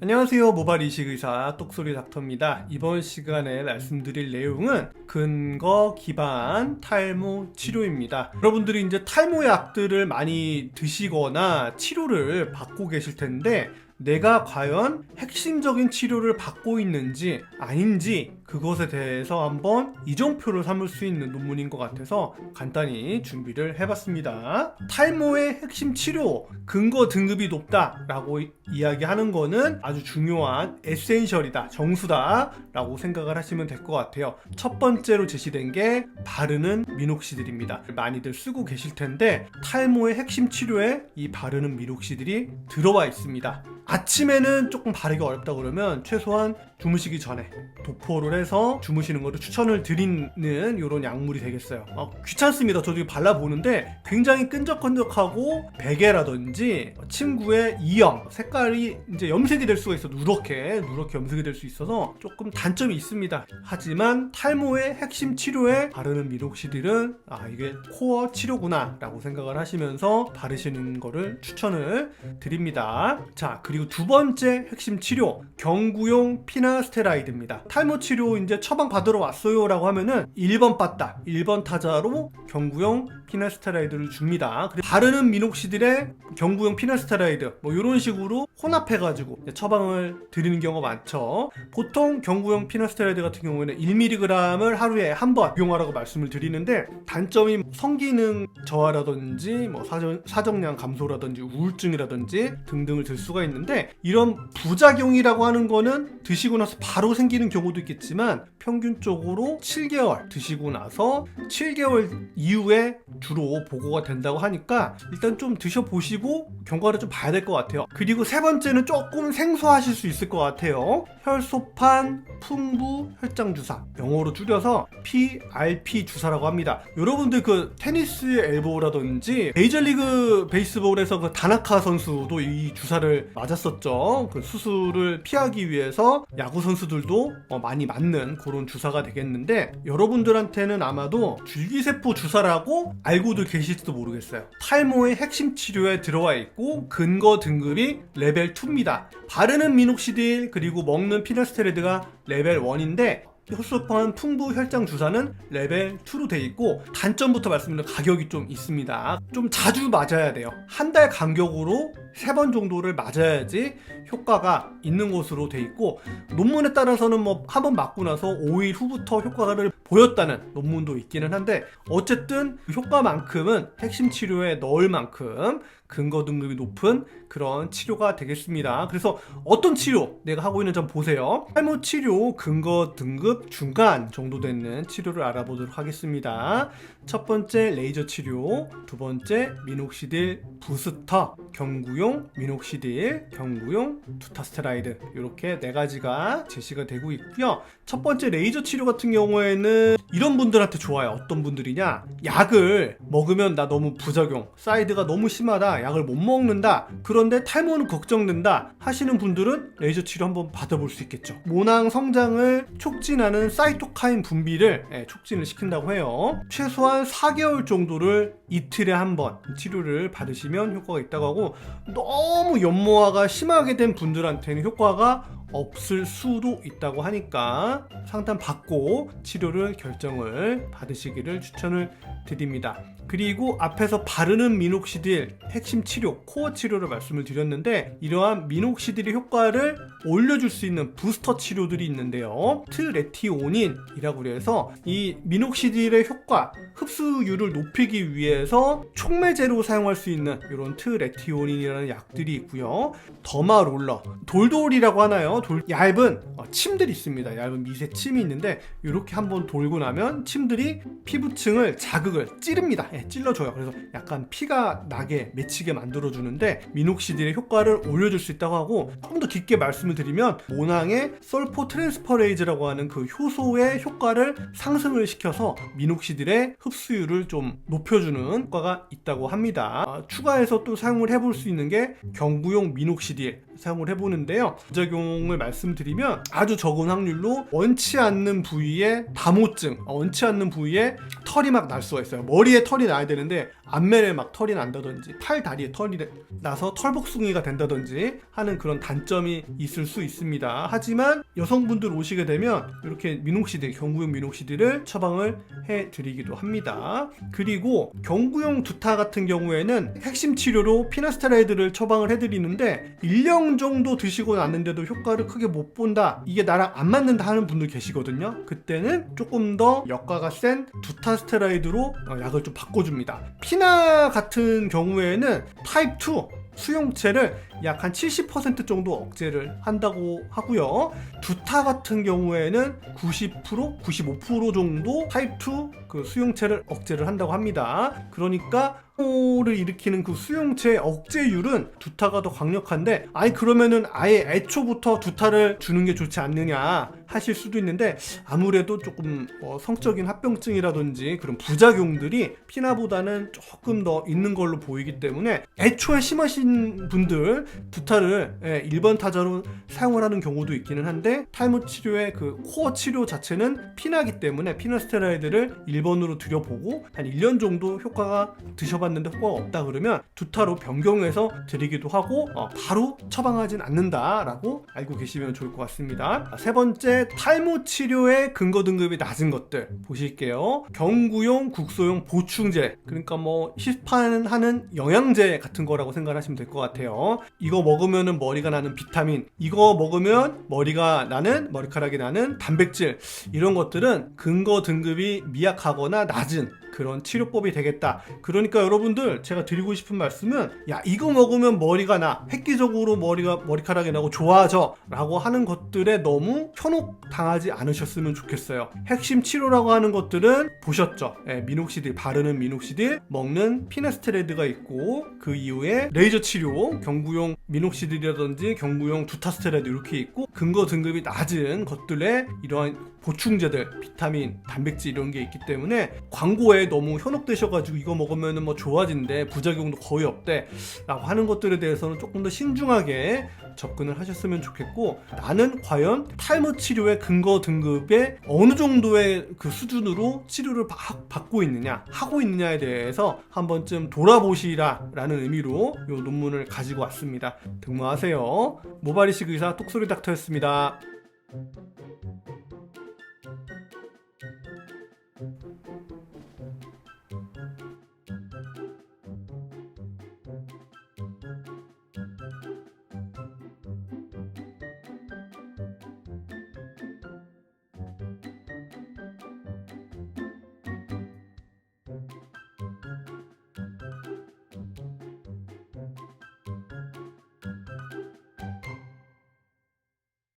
안녕하세요. 모발 이식 의사 똑소리 닥터입니다. 이번 시간에 말씀드릴 내용은 근거 기반 탈모 치료입니다. 여러분들이 이제 탈모 약들을 많이 드시거나 치료를 받고 계실 텐데 내가 과연 핵심적인 치료를 받고 있는지 아닌지 그것에 대해서 한번 이정표를 삼을 수 있는 논문인 것 같아서 간단히 준비를 해봤습니다. 탈모의 핵심 치료, 근거 등급이 높다 라고 이야기하는 거는 아주 중요한 에센셜이다, 정수다 라고 생각을 하시면 될 것 같아요. 첫 번째로 제시된 게 바르는 미녹시딜입니다. 많이들 쓰고 계실 텐데 탈모의 핵심 치료에 이 바르는 미녹시딜이 들어와 있습니다. 아침에는 조금 바르기 어렵다 그러면 최소한 주무시기 전에 도포를 해서 주무시는 것을 추천을 드리는 이런 약물이 되겠어요. 귀찮습니다. 저도 이거 발라보는데 굉장히 끈적끈적하고 베개라든지 침구의 이염, 색깔이 이제 염색이 될 수가 있어. 누렇게 염색이 될 수 있어서 조금 단점이 있습니다. 하지만 탈모의 핵심 치료에 바르는 미녹시딜은 이게 코어 치료구나 라고 생각을 하시면서 바르시는 거를 추천을 드립니다. 자, 그리고 두 번째 핵심 치료, 경구용 피나스테라이드입니다. 탈모 치료 이제 처방 받으러 왔어요 라고 하면은 1번 빠따, 1번 타자로 경구용 피나스테라이드를 줍니다. 바르는 미녹시딜에 경구용 피나스테라이드 이런 식으로 혼합해가지고 처방을 드리는 경우가 많죠. 보통 경구용 피나스테라이드 같은 경우에는 1mg을 하루에 한 번 이용하라고 말씀을 드리는데 단점이 성기능 저하라든지 사정량 감소라든지 우울증이라든지 등등을 들 수가 있는데 이런 부작용이라고 하는 거는 드시고 나서 바로 생기는 경우도 있겠지만 평균적으로 7개월 드시고 나서 7개월 이후에 주로 보고가 된다고 하니까 일단 좀 드셔보시고 경과를 좀 봐야 될 것 같아요. 그리고 세 번째는 조금 생소하실 수 있을 것 같아요. 혈소판 풍부 혈장 주사, 영어로 줄여서 PRP 주사라고 합니다. 여러분들 그 테니스 엘보라든지 메이저리그 베이스볼에서 그 다나카 선수도 이 주사를 맞았었죠. 그 수술을 피하기 위해서 야구 선수들도 많이 맞는 그런 주사가 되겠는데 여러분들한테는 아마도 줄기세포 주사라고 알고도 계실지도 모르겠어요. 탈모의 핵심 치료에 들어와 있고 근거 등급이 레벨 2입니다. 바르는 미녹시딜 그리고 먹는 피나스테라이드가 레벨 1인데 혈소판 풍부 혈장 주사는 레벨 2로 돼 있고 단점부터 말씀드리면 가격이 좀 있습니다. 좀 자주 맞아야 돼요. 한 달 간격으로 3번 정도를 맞아야지 효과가 있는 것으로 돼 있고 논문에 따라서는 한 번 맞고 나서 5일 후부터 효과를 보였다는 논문도 있기는 한데 어쨌든 효과만큼은 핵심 치료에 넣을 만큼 근거 등급이 높은 그런 치료가 되겠습니다. 그래서 어떤 치료 내가 하고 있는지 한번 보세요. 탈모 치료 근거 등급 중간 정도 되는 치료를 알아보도록 하겠습니다. 첫 번째 레이저 치료, 두 번째 미녹시딜 부스터, 경구용 미녹시딜, 경구용 투타스테라이드 이렇게 네 가지가 제시가 되고 있고요. 첫 번째 레이저 치료 같은 경우에는 이런 분들한테 좋아요. 어떤 분들이냐, 약을 먹으면 나 너무 부작용, 사이드가 너무 심하다, 약을 못 먹는다, 그런데 탈모는 걱정된다 하시는 분들은 레이저 치료 한번 받아볼 수 있겠죠. 모낭 성장을 촉진하는 사이토카인 분비를 촉진을 시킨다고 해요. 최소한 4개월 정도를 이틀에 한 번 치료를 받으시면 효과가 있다고 하고 너무 연모화가 심하게 된 분들한테는 효과가 없을 수도 있다고 하니까 상담 받고 치료를 결정을 받으시기를 추천을 드립니다. 그리고 앞에서 바르는 미녹시딜 핵심 치료, 코어 치료를 말씀을 드렸는데 이러한 미녹시딜의 효과를 올려줄 수 있는 부스터 치료들이 있는데요. 트레티오닌이라고 해서 이 미녹시딜의 효과, 흡수율을 높이기 위해서 촉매제로 사용할 수 있는 이런 트레티오닌이라는 약들이 있고요. 더마롤러, 돌돌이라고 하나요? 얇은 침들이 있습니다. 얇은 미세 침이 있는데 이렇게 한번 돌고 나면 침들이 피부층을 자극을 찌릅니다. 찔러줘요. 그래서 약간 피가 나게 맺히게 만들어주는데 미녹시딜의 효과를 올려줄 수 있다고 하고 조금 더 깊게 말씀을 드리면 모낭의 설포 트랜스퍼레이즈라고 하는 그 효소의 효과를 상승을 시켜서 미녹시딜의 흡수율을 좀 높여주는 효과가 있다고 합니다. 추가해서 또 사용을 해볼 수 있는 게 경구용 미녹시딜 사용을 해보는데요. 부작용을 말씀드리면 아주 적은 확률로 원치 않는 부위에 다모증, 원치 않는 부위에 털이 막 날 수가 있어요. 머리에 털이 나야 되는데 안면에 막 털이 난다든지 팔, 다리에 털이 나서 털복숭이가 된다든지 하는 그런 단점이 있을 수 있습니다. 하지만 여성분들 오시게 되면 이렇게 미녹시딜, 경구용 미녹시딜을 처방을 해드리기도 합니다. 그리고 경구용 두타 같은 경우에는 핵심 치료로 피나스테라이드를 처방을 해드리는데 1년 정도 드시고 났는데도 효과를 크게 못 본다, 이게 나랑 안 맞는다 하는 분들 계시거든요. 그때는 조금 더 역가가 센 두타스테라이드로 약을 좀 바꿔줍니다. 피나 같은 경우에는 타입 2 수용체를 약 한 70% 정도 억제를 한다고 하고요. 두타 같은 경우에는 90%, 95% 정도 타입 2 그 수용체를 억제를 한다고 합니다. 그러니까 를 일으키는 그 수용체 억제율은 두타가 더 강력한데, 아니 그러면은 아예 애초부터 두타를 주는 게 좋지 않느냐 하실 수도 있는데, 아무래도 조금 성적인 합병증이라든지 그런 부작용들이 피나보다는 조금 더 있는 걸로 보이기 때문에 애초에 심하신 분들 두타를 일반 타자로 사용을 하는 경우도 있기는 한데, 탈모 치료의 그 코어 치료 자체는 피나기 때문에 피나스테라이드를 1번으로 들여보고 한 1년 정도 효과가 드셔봤는데 효과가 없다 그러면 두타로 변경해서 드리기도 하고 바로 처방하진 않는다라고 알고 계시면 좋을 것 같습니다. 세 번째, 탈모 치료의 근거 등급이 낮은 것들 보실게요. 경구용, 국소용 보충제, 그러니까 뭐 시판하는 영양제 같은 거라고 생각하시면 될 것 같아요. 이거 먹으면 머리가 나는 비타민, 이거 먹으면 머리카락이 나는 단백질, 이런 것들은 근거 등급이 미약하거나 낮은 그런 치료법이 되겠다. 그러니까 여러분들 제가 드리고 싶은 말씀은, 야 이거 먹으면 머리가 나, 획기적으로 머리카락이 나고 좋아져 라고 하는 것들에 너무 현혹당하지 않으셨으면 좋겠어요. 핵심 치료라고 하는 것들은 보셨죠? 미녹시딜, 바르는 미녹시딜, 먹는 피나스테라이드가 있고, 그 이후에 레이저 치료, 경구용 미녹시딜이라든지 경구용 두타스테라이드 이렇게 있고, 근거 등급이 낮은 것들에 이러한 보충제들, 비타민, 단백질 이런 게 있기 때문에 광고에 너무 현혹되셔가지고 이거 먹으면 뭐 좋아진대, 부작용도 거의 없대 라고 하는 것들에 대해서는 조금 더 신중하게 접근을 하셨으면 좋겠고, 나는 과연 탈모 치료의 근거 등급에 어느 정도의 그 수준으로 치료를 받고 있느냐, 하고 있느냐에 대해서 한 번쯤 돌아보시라 라는 의미로 이 논문을 가지고 왔습니다. 등모하세요. 모발이식 의사 똑소리 닥터였습니다.